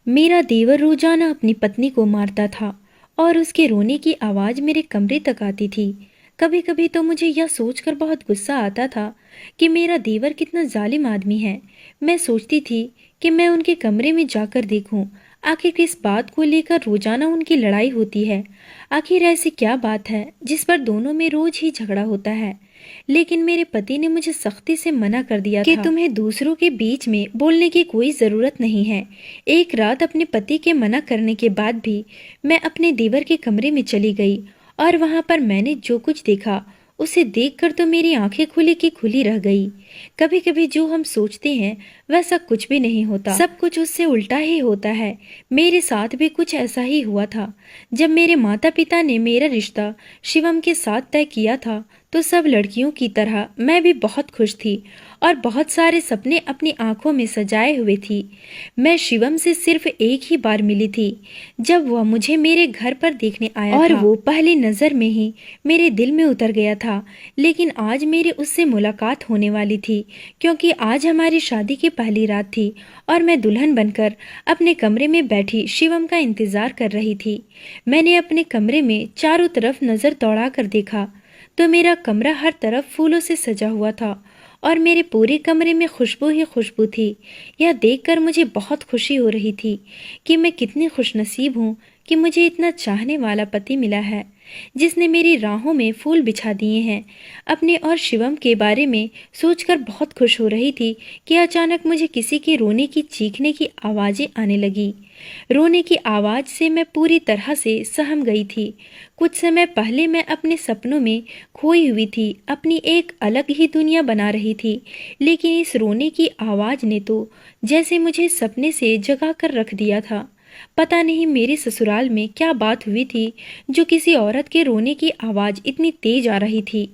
मेरा देवर रोजाना अपनी पत्नी को मारता था और उसके रोने की आवाज मेरे कमरे तक आती थी। कभी कभी तो मुझे यह सोचकर बहुत गुस्सा आता था कि मेरा देवर कितना जालिम आदमी है। मैं सोचती थी कि मैं उनके कमरे में जाकर देखूं, आखिर किस बात को लेकर रोजाना उनकी लड़ाई होती है। आखिर ऐसी क्या बात है जिस पर दोनों में रोज ही झगड़ा होता है। लेकिन मेरे पति ने मुझे सख्ती से मना कर दिया कि तुम्हें दूसरों के बीच में बोलने की कोई जरूरत नहीं है। एक रात अपने पति के मना करने के बाद भी मैं अपने देवर के कमरे में चली गई और वहां पर मैंने जो कुछ देखा उसे देखकर तो मेरी आंखें खुली की खुली रह गई। कभी कभी जो हम सोचते हैं वैसा कुछ भी नहीं होता, सब कुछ उससे उल्टा ही होता है। मेरे साथ भी कुछ ऐसा ही हुआ था। जब मेरे माता पिता ने मेरा रिश्ता शिवम के साथ तय किया था तो सब लड़कियों की तरह मैं भी बहुत खुश थी और बहुत सारे सपने अपनी आंखों में सजाए हुए थी। मैं शिवम से सिर्फ एक ही बार मिली थी, जब वह मुझे मेरे घर पर देखने आया और वो पहली नजर में ही मेरे दिल में उतर गया था। लेकिन आज मेरी उससे मुलाकात होने वाली थी, क्योंकि आज हमारी शादी की पहली रात थी और मैं दुल्हन बनकर अपने कमरे में बैठी शिवम का इंतजार कर रही थी। मैंने अपने कमरे में चारों तरफ नजर दौड़ा कर देखा तो मेरा कमरा हर तरफ फूलों से सजा हुआ था और मेरे पूरे कमरे में खुशबू ही खुशबू थी। यह देखकर मुझे बहुत खुशी हो रही थी कि मैं कितनी खुशनसीब हूँ कि मुझे इतना चाहने वाला पति मिला है, जिसने मेरी राहों में फूल बिछा दिए हैं। अपने और शिवम के बारे में सोचकर बहुत खुश हो रही थी कि अचानक मुझे किसी के रोने की चीखने की आवाज़ें आने लगी। रोने की आवाज़ से मैं पूरी तरह से सहम गई थी। कुछ समय पहले मैं अपने सपनों में खोई हुई थी, अपनी एक अलग ही दुनिया बना रही थी। लेकिन इस रोने की आवाज़ ने तो जैसे मुझे सपने से जगा कर रख दिया था। पता नहीं मेरे ससुराल में क्या बात हुई थी जो किसी औरत के रोने की आवाज़ इतनी तेज आ रही थी।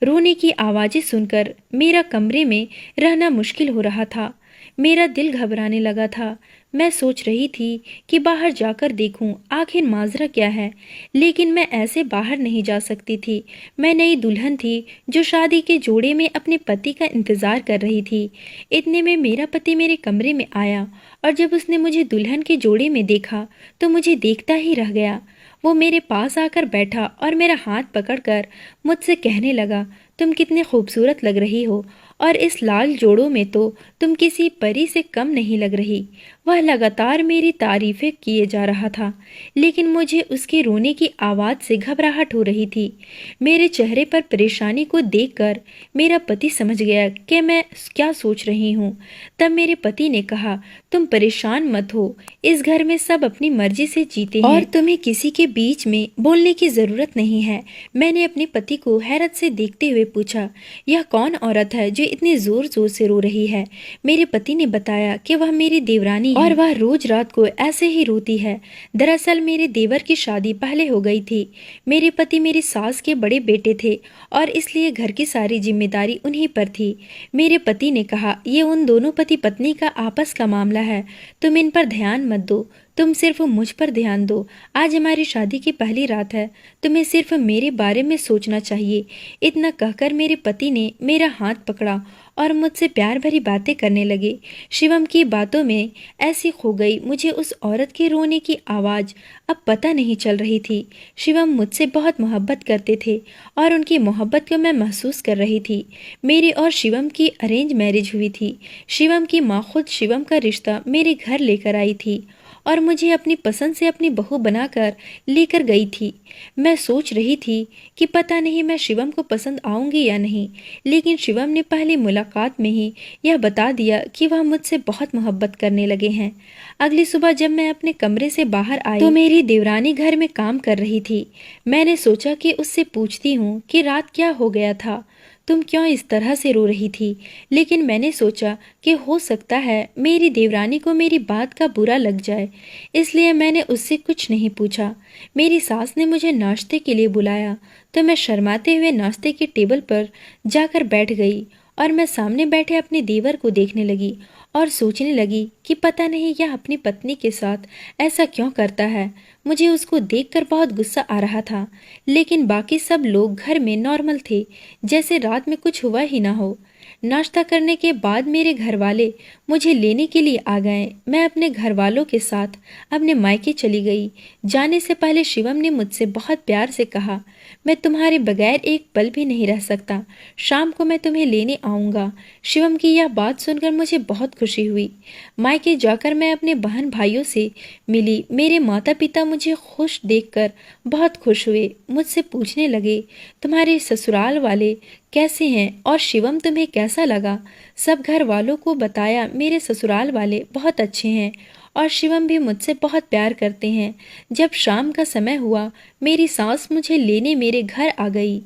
रोने की आवाज़ें सुनकर मेरा कमरे में रहना मुश्किल हो रहा था। मेरा दिल घबराने लगा था। मैं सोच रही थी कि बाहर जाकर देखूं आखिर माजरा क्या है, लेकिन मैं ऐसे बाहर नहीं जा सकती थी। मैं नई दुल्हन थी जो शादी के जोड़े में अपने पति का इंतजार कर रही थी। इतने में मेरा पति मेरे कमरे में आया और जब उसने मुझे दुल्हन के जोड़े में देखा तो मुझे देखता ही रह गया। वो मेरे पास आकर बैठा और मेरा हाथ पकड़कर मुझसे कहने लगा, तुम कितने खूबसूरत लग रही हो और इस लाल जोड़ों में तो तुम किसी परी से कम नहीं लग रही। वह लगातार मेरी तारीफें किए जा रहा था, लेकिन मुझे उसके रोने की आवाज़ से घबराहट हो रही थी। मेरे चेहरे पर परेशानी को देखकर मेरा पति समझ गया कि मैं क्या सोच रही हूँ। तब मेरे पति ने कहा, तुम परेशान मत हो, इस घर में सब अपनी मर्जी से जीते हैं और तुम्हें किसी के बीच में बोलने की जरूरत नहीं है। मैंने अपने पति को हैरत से देखते हुए पूछा, यह कौन औरत है जो इतनी जोर जोर से रो रही है? मेरे पति ने बताया कि वह मेरी देवरानी है और वह रोज रात को ऐसे ही रोती है। दरअसल मेरे देवर की शादी पहले हो गई थी। मेरे पति मेरी सास के बड़े बेटे थे और इसलिए घर की सारी जिम्मेदारी उन्हीं पर थी। मेरे पति ने कहा, ये उन दोनों पति पत्नी का आपस का मामला है, तुम इन पर ध्यान मत दो, तुम सिर्फ मुझ पर ध्यान दो। आज हमारी शादी की पहली रात है, तुम्हें सिर्फ मेरे बारे में सोचना चाहिए। इतना कहकर मेरे पति ने मेरा हाथ पकड़ा और मुझसे प्यार भरी बातें करने लगे। शिवम की बातों में ऐसी खो गई मुझे उस औरत के रोने की आवाज़ अब पता नहीं चल रही थी। शिवम मुझसे बहुत मोहब्बत करते थे और उनकी मोहब्बत को मैं महसूस कर रही थी। मेरी और शिवम की अरेंज मैरिज हुई थी। शिवम की माँ खुद शिवम का रिश्ता मेरे घर लेकर आई थी और मुझे अपनी पसंद से अपनी बहू बनाकर लेकर गई थी। मैं सोच रही थी कि पता नहीं मैं शिवम को पसंद आऊंगी या नहीं, लेकिन शिवम ने पहली मुलाकात में ही यह बता दिया कि वह मुझसे बहुत मोहब्बत करने लगे हैं। अगली सुबह जब मैं अपने कमरे से बाहर आई तो मेरी देवरानी घर में काम कर रही थी। मैंने सोचा कि उससे पूछती हूँ कि रात क्या हो गया था, तुम क्यों इस तरह से रो रही थी। लेकिन मैंने सोचा कि हो सकता है मेरी देवरानी को मेरी बात का बुरा लग जाए, इसलिए मैंने उससे कुछ नहीं पूछा। मेरी सास ने मुझे नाश्ते के लिए बुलाया तो मैं शर्माते हुए नाश्ते की टेबल पर जाकर बैठ गई और मैं सामने बैठे अपने देवर को देखने लगी और सोचने लगी कि पता नहीं यह अपनी पत्नी के साथ ऐसा क्यों करता है। मुझे उसको देखकर बहुत गुस्सा आ रहा था, लेकिन बाकी सब लोग घर में नॉर्मल थे, जैसे रात में कुछ हुआ ही ना हो। नाश्ता करने के बाद मेरे घर वाले मुझे लेने के लिए आ गए। मैं अपने घर वालों के साथ अपने मायके चली गई। जाने से पहले शिवम ने मुझसे बहुत प्यार से कहा, मैं तुम्हारे बगैर एक पल भी नहीं रह सकता। शाम को मैं तुम्हें लेने आऊँगा। शिवम की यह बात सुनकर मुझे बहुत खुशी हुई। मायके जाकर मैं अपने बहन भाइयों से मिली। मेरे माता पिता मुझे खुश देखकर बहुत खुश हुए। मुझसे पूछने लगे, तुम्हारे ससुराल वाले कैसे हैं और शिवम तुम्हें कैसा लगा? सब घर वालों को बताया मेरे ससुराल वाले बहुत अच्छे हैं और शिवम भी मुझसे बहुत प्यार करते हैं। जब शाम का समय हुआ, मेरी सास मुझे लेने मेरे घर आ गई।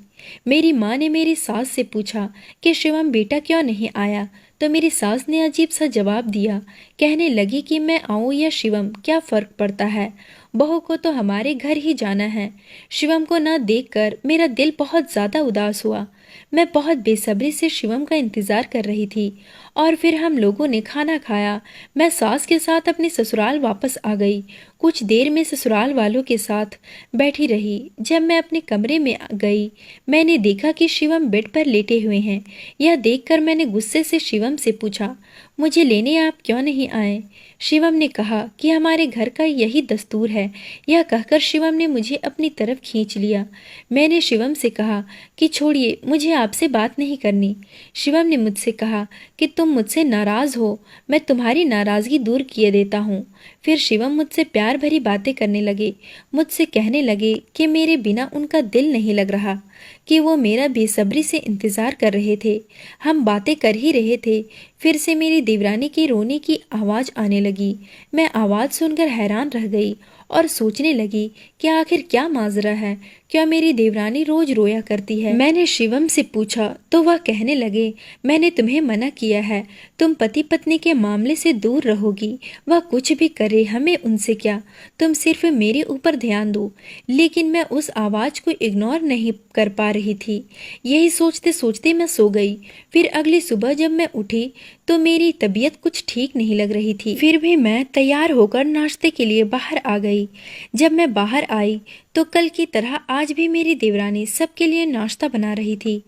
मेरी माँ ने मेरी सास से पूछा कि शिवम बेटा क्यों नहीं आया, तो मेरी सास ने अजीब सा जवाब दिया। कहने लगी कि मैं आऊँ या शिवम, क्या फर्क पड़ता है, बहू को तो हमारे घर ही जाना है। शिवम को न देखकर मेरा दिल बहुत ज़्यादा उदास हुआ। मैं बहुत बेसब्री से शिवम का इंतज़ार कर रही थी और फिर हम लोगों ने खाना खाया। मैं सास के साथ अपने ससुराल वापस आ गई। कुछ देर में ससुराल वालों के साथ बैठी रही। जब मैं अपने कमरे में गई, मैंने देखा कि शिवम बेड पर लेटे हुए हैं। यह देखकर मैंने गुस्से से शिवम से पूछा, मुझे लेने आप क्यों नहीं आए? शिवम ने कहा कि हमारे घर का यही दस्तूर है। यह कहकर शिवम ने मुझे अपनी तरफ खींच लिया। मैंने शिवम से कहा कि छोड़िए, मुझे आपसे बात नहीं करनी। शिवम ने मुझसे कहा कि तुम मुझसे नाराज़ हो, मैं तुम्हारी नाराज़गी दूर किए देता हूँ। फिर शिवम मुझसे प्यार भरी बातें करने लगे। मुझसे कहने लगे कि मेरे बिना उनका दिल नहीं लग रहा, कि वो मेरा बेसब्री से इंतज़ार कर रहे थे। हम बातें कर ही रहे थे, फिर से मेरी देवरानी के रोने की आवाज़ आने लगी। मैं आवाज़ सुनकर हैरान रह गई और सोचने लगी कि आखिर क्या माजरा है, क्या मेरी देवरानी रोज रोया करती है। मैंने शिवम से पूछा तो वह कहने लगे, मैंने तुम्हें मना किया है, तुम पति पत्नी के मामले से दूर रहोगी। वह कुछ भी करे, हमें उनसे क्या, तुम सिर्फ मेरे ऊपर ध्यान दो। लेकिन मैं उस आवाज़ को इग्नोर नहीं कर पा रही थी। यही सोचते सोचते मैं सो गई। फिर अगली सुबह जब मैं उठी तो मेरी तबीयत कुछ ठीक नहीं लग रही थी। फिर भी मैं तैयार होकर नाश्ते के लिए बाहर आ गई। जब मैं बाहर आई तो कल की तरह आज भी मेरी देवरानी सबके लिए नाश्ता बना रही थी।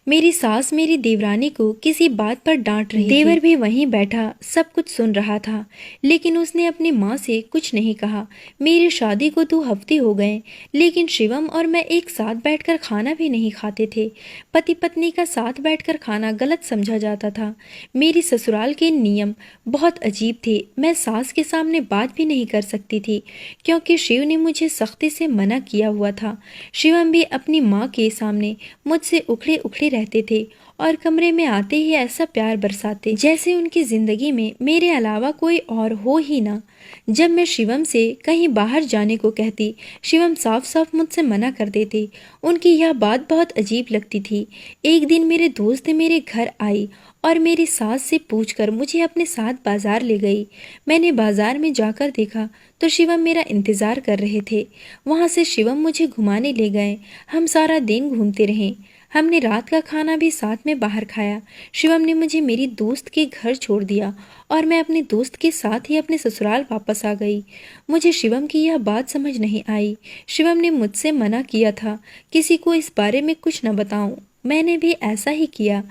मेरी सास मेरी देवरानी को किसी बात पर डांट रही थी। देवर भी वहीं बैठा सब कुछ सुन रहा था, लेकिन उसने अपनी माँ से कुछ नहीं कहा। मेरी शादी को 2 हफ्ते हो गए, लेकिन शिवम और मैं एक साथ बैठकर खाना भी नहीं खाते थे। पति पत्नी का साथ बैठकर खाना गलत समझा जाता था। मेरी ससुराल के नियम बहुत अजीब थे। मैं सास के सामने बात भी नहीं कर सकती थी, क्योंकि शिव ने मुझे सख्ती से मना किया हुआ था। शिवम भी अपनी माँ के सामने मुझसे उखड़े उखड़े रहते थे और कमरे में आते ही ऐसा प्यार बरसाते जैसे उनकी जिंदगी में मेरे अलावा कोई और हो ही ना। जब मैं शिवम से कहीं बाहर जाने को कहती, शिवम साफ साफ मुझसे मना कर देते। उनकी यह बात बहुत अजीब लगती थी। एक दिन मेरे दोस्त मेरे घर आई और मेरी सास से पूछकर मुझे अपने साथ बाजार ले गई। मैंने बाजार में जाकर देखा तो शिवम मेरा इंतज़ार कर रहे थे। वहाँ से शिवम मुझे घुमाने ले गए। हम सारा दिन घूमते रहे। हमने रात का खाना भी साथ में बाहर खाया। शिवम ने मुझे मेरी दोस्त के घर छोड़ दिया और मैं अपने दोस्त के साथ ही अपने ससुराल वापस आ गई। मुझे शिवम की यह बात समझ नहीं आई। शिवम ने मुझसे मना किया था किसी को इस बारे में कुछ न बताऊं। मैंने भी ऐसा ही किया,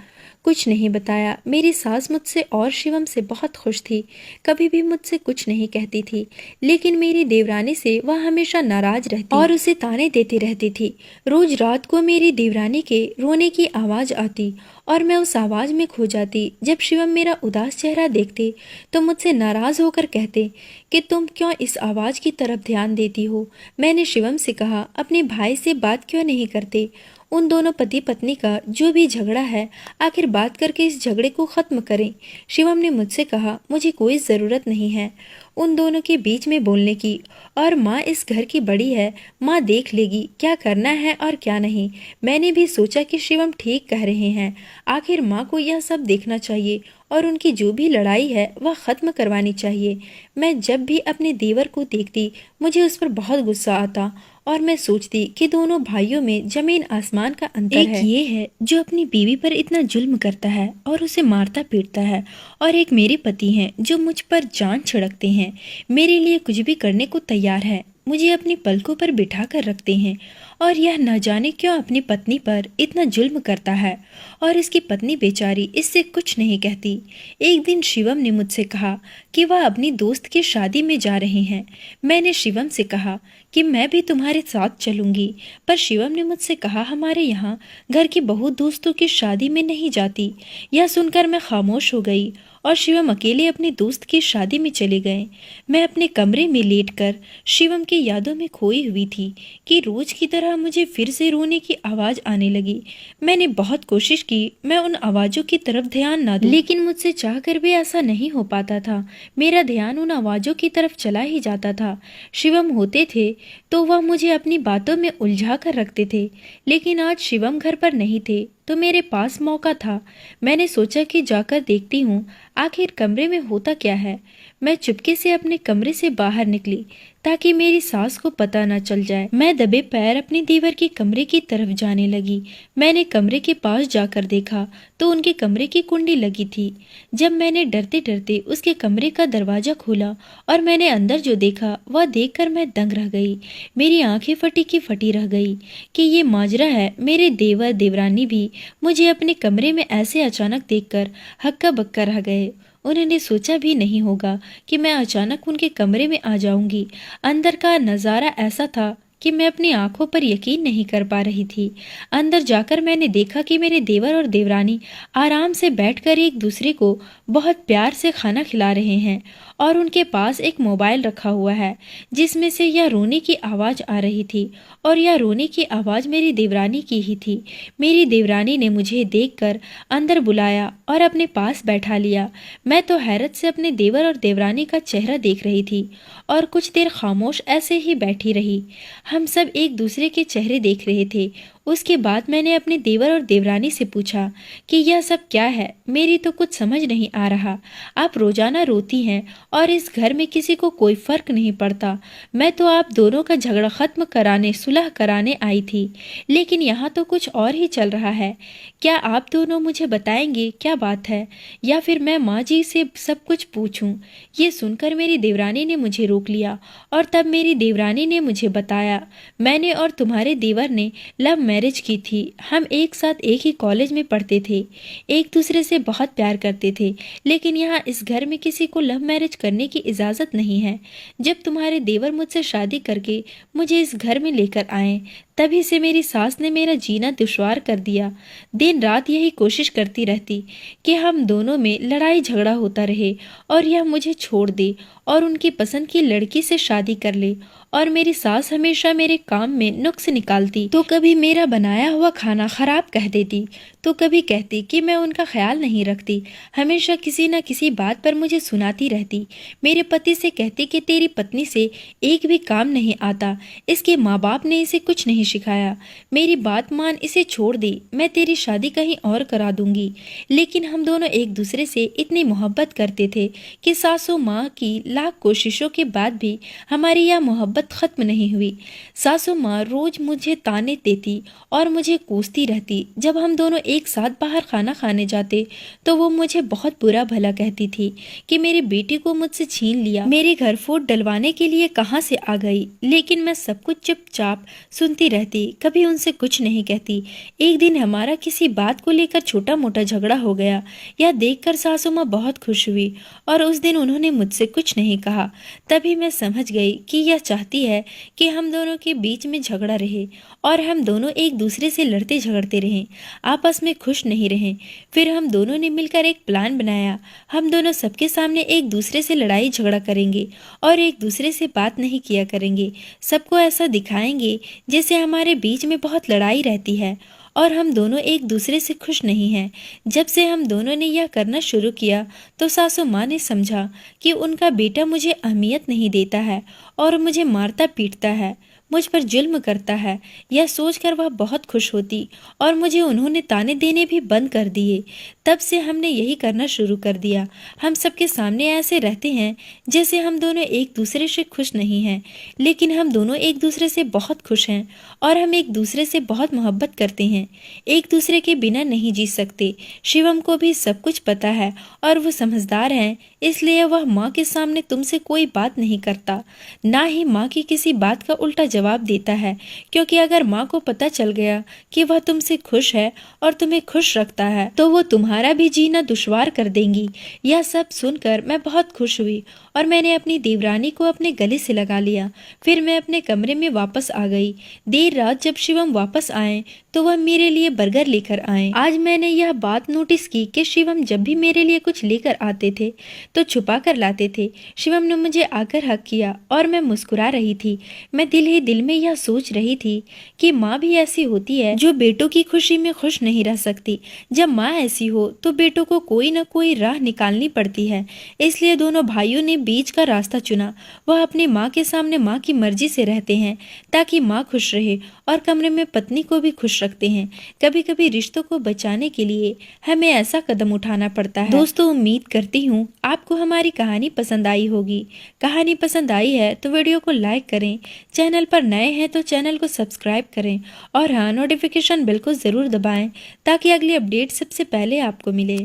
कुछ नहीं बताया। मेरी सास मुझसे और शिवम से बहुत खुश थी, कभी भी मुझसे कुछ नहीं कहती थी, लेकिन मेरी देवरानी से वह हमेशा नाराज रहती और उसे ताने देती रहती थी। रोज रात को मेरी देवरानी के रोने की आवाज़ आती और मैं उस आवाज़ में खो जाती। जब शिवम मेरा उदास चेहरा देखते तो मुझसे नाराज़ होकर कहते कि तुम क्यों इस आवाज़ की तरफ ध्यान देती हो। मैंने शिवम से कहा, अपने भाई से बात क्यों नहीं करते। उन दोनों पति पत्नी का जो भी झगड़ा है, आखिर बात करके इस झगड़े को ख़त्म करें। शिवम ने मुझसे कहा, मुझे कोई ज़रूरत नहीं है उन दोनों के बीच में बोलने की, और माँ इस घर की बड़ी है, माँ देख लेगी क्या करना है और क्या नहीं। मैंने भी सोचा कि शिवम ठीक कह रहे हैं, आखिर माँ को यह सब देखना चाहिए और उनकी जो भी लड़ाई है वह ख़त्म करवानी चाहिए। मैं जब भी अपने देवर को देखती मुझे उस पर बहुत गुस्सा आता और मैं सोचती कि दोनों भाइयों में जमीन आसमान का अंतर है। एक ये है जो अपनी बीवी पर इतना जुल्म करता है और उसे मारता पीटता है, और एक मेरे पति हैं जो मुझ पर जान छिड़कते हैं, मेरे लिए कुछ भी करने को तैयार है। मुझे अपनी पलकों पर बिठा कर रखते हैं और यह न जाने क्यों अपनी पत्नी पर इतना जुल्म करता है और इसकी पत्नी बेचारी इससे कुछ नहीं कहती। एक दिन शिवम ने मुझसे कहा कि वह अपनी दोस्त की शादी में जा रहे हैं। मैंने शिवम से कहा कि मैं भी तुम्हारे साथ चलूंगी, पर शिवम ने मुझसे कहा हमारे यहाँ घर की बहू दोस्तों की शादी में नहीं जाती। यह सुनकर मैं खामोश हो गई और शिवम अकेले अपने दोस्त की शादी में चले गए। मैं अपने कमरे में लेटकर शिवम की यादों में खोई हुई थी कि रोज की तरह मुझे फिर से रोने की आवाज आने लगी। मैंने बहुत कोशिश की मैं उन आवाजों की तरफ ध्यान ना दूं, लेकिन मुझसे चाहकर भी ऐसा नहीं हो पाता था। मेरा ध्यान उन आवाजों की तरफ चला ही जाता था। शिवम होते थे तो वह मुझे अपनी बातों में उलझा कर रखते थे, लेकिन आज शिवम घर पर नहीं थे तो मेरे पास मौका था। मैंने सोचा कि जाकर देखती हूँ आखिर कमरे में होता क्या है। मैं चुपके से अपने कमरे से बाहर निकली ताकि मेरी सास को पता न चल जाए। मैं दबे पैर अपनी दीवार के कमरे की तरफ जाने लगी। मैंने कमरे के पास जाकर देखा तो उनके कमरे की कुंडी लगी थी। जब मैंने डरते डरते उसके कमरे का दरवाजा खोला और मैंने अंदर जो देखा वह देखकर मैं दंग रह गई। मेरी आंखें फटी की फटी रह गई कि ये माजरा है। मेरे देवर देवरानी भी मुझे अपने कमरे में ऐसे अचानक देखकर हक्का बक्का रह गए। उन्होंने सोचा भी नहीं होगा कि मैं अचानक उनके कमरे में आ जाऊंगी। अंदर का नज़ारा ऐसा था कि मैं अपनी आंखों पर यकीन नहीं कर पा रही थी। अंदर जाकर मैंने देखा कि मेरे देवर और देवरानी आराम से बैठकर एक दूसरे को बहुत प्यार से खाना खिला रहे हैं और उनके पास एक मोबाइल रखा हुआ है जिसमें से यह रोने की आवाज़ आ रही थी और यह रोने की आवाज़ मेरी देवरानी की ही थी। मेरी देवरानी ने मुझे देखकर अंदर बुलाया और अपने पास बैठा लिया। मैं तो हैरत से अपने देवर और देवरानी का चेहरा देख रही थी और कुछ देर खामोश ऐसे ही बैठी रही। हम सब एक दूसरे के चेहरे देख रहे थे। उसके बाद मैंने अपने देवर और देवरानी से पूछा कि यह सब क्या है, मेरी तो कुछ समझ नहीं आ रहा। आप रोजाना रोती हैं और इस घर में किसी को कोई फर्क नहीं पड़ता। मैं तो आप दोनों का झगड़ा खत्म कराने सुलह कराने आई थी, लेकिन यहाँ तो कुछ और ही चल रहा है। क्या आप दोनों मुझे बताएंगे क्या बात है, या फिर मैं माँ जी से सब कुछ पूछूं? ये सुनकर मेरी देवरानी ने मुझे रोक लिया और तब मेरी देवरानी ने मुझे बताया, मैंने और तुम्हारे देवर ने लव मैरिज की थी। हम एक साथ एक ही कॉलेज में पढ़ते थे, एक दूसरे से बहुत प्यार करते थे, लेकिन यहाँ इस घर में किसी को लव मैरिज करने की इजाज़त नहीं है। जब तुम्हारे देवर मुझसे शादी करके मुझे इस घर में लेकर आए, तभी से मेरी सास ने मेरा जीना दुश्वार कर दिया। दिन रात यही कोशिश करती रहती कि हम दोनों में लड़ाई झगड़ा होता रहे और यह मुझे छोड़ दे और उनकी पसंद की लड़की से शादी कर ले। और मेरी सास हमेशा मेरे काम में नुक्स निकालती, तो कभी मेरा बनाया हुआ खाना खराब कह देती, तो कभी कहती कि मैं उनका ख्याल नहीं रखती। हमेशा किसी न किसी बात पर मुझे सुनाती रहती। मेरे पति से कहती कि तेरी पत्नी से एक भी काम नहीं आता, इसके माँ बाप ने इसे कुछ नहीं सिखाया। मेरी बात मान, इसे छोड़ दे, मैं तेरी शादी कहीं और करा दूंगी। लेकिन हम दोनों एक दूसरे से इतनी मोहब्बत करते थे कि सासू माँ की लाख कोशिशों के बाद भी हमारी यह मोहब्बत खत्म नहीं हुई। सासू माँ रोज मुझे ताने देती और मुझे कोसती रहती। जब हम दोनों एक साथ बाहर खाना खाने जाते तो वो मुझे बहुत बुरा भला कहती थी कि मेरी बेटी को मुझसे छीन लिया, मेरे घर फूट डलवाने के लिए कहाँ से आ गई। लेकिन मैं सब कुछ चुपचाप सुनती रहती, कभी उनसे कुछ नहीं कहती। एक दिन हमारा किसी बात को लेकर छोटा मोटा झगड़ा हो गया। यह देखकर सासू माँ बहुत खुश हुई और उस दिन उन्होंने मुझसे कुछ नहीं कहा। तभी मैं समझ गई कि यह चाहती है कि हम दोनों के बीच में झगड़ा रहे और हम दोनों एक दूसरे से लड़ते झगड़ते रहें, आपस में खुश नहीं रहें। फिर हम दोनों ने मिलकर एक प्लान बनाया। हम दोनों सबके सामने एक दूसरे से लड़ाई झगड़ा करेंगे और एक दूसरे से बात नहीं किया करेंगे। सबको ऐसा दिखाएंगे जैसे हमारे बीच में बहुत लड़ाई रहती है और हम दोनों एक दूसरे से खुश नहीं हैं। जब से हम दोनों ने यह करना शुरू किया तो सासू माँ ने समझा कि उनका बेटा मुझे अहमियत नहीं देता है और मुझे मारता पीटता है। मुझ पर जुल्म करता है, यह सोचकर वह बहुत खुश होती और मुझे उन्होंने ताने देने भी बंद कर दिए। तब से हमने यही करना शुरू कर दिया। हम सबके सामने ऐसे रहते हैं जैसे हम दोनों एक दूसरे से खुश नहीं हैं, लेकिन हम दोनों एक दूसरे से बहुत खुश हैं और हम एक दूसरे से बहुत मोहब्बत करते हैं। एक दूसरे के बिना नहीं जी सकते। शिवम को भी सब कुछ पता है और वो समझदार है, इसलिए वह माँ के सामने तुमसे कोई बात नहीं करता, ना ही माँ की किसी बात का उल्टा जवाब देता है, क्योंकि अगर माँ को पता चल गया कि वह तुमसे खुश है और तुम्हें खुश रखता है तो वो तुम्हारा भी जीना दुश्वार कर देंगी। यह सब सुनकर मैं बहुत खुश हुई और मैंने अपनी देवरानी को अपने गले से लगा लिया। फिर मैं अपने कमरे में वापस आ गई। देर रात जब शिवम वापस आए तो वह मेरे लिए बर्गर लेकर आए। आज मैंने यह बात नोटिस की कि शिवम जब भी मेरे लिए कुछ लेकर आते थे तो छुपा कर लाते थे। शिवम ने मुझे आकर हक किया और मैं मुस्कुरा रही थी। मैं दिल ही दिल में यह सोच रही थी कि माँ भी ऐसी होती है जो बेटों की खुशी में खुश नहीं रह सकती। जब माँ ऐसी हो तो बेटों को कोई न कोई राह निकालनी पड़ती है। इसलिए दोनों भाइयों ने बीच का रास्ता चुना। वह अपनी माँ के सामने माँ की मर्जी से रहते हैं ताकि माँ खुश रहे और कमरे में पत्नी को भी खुश रखते हैं। कभी कभी रिश्तों को बचाने के लिए हमें ऐसा कदम उठाना पड़ता है। दोस्तों, उम्मीद करती हूँ आपको हमारी कहानी पसंद आई होगी। कहानी पसंद आई है तो वीडियो को लाइक करें, चैनल पर नए हैं तो चैनल को सब्सक्राइब करें और हाँ, नोटिफिकेशन बेल को ज़रूर दबाएं ताकि अगली अपडेट सबसे पहले आपको मिले।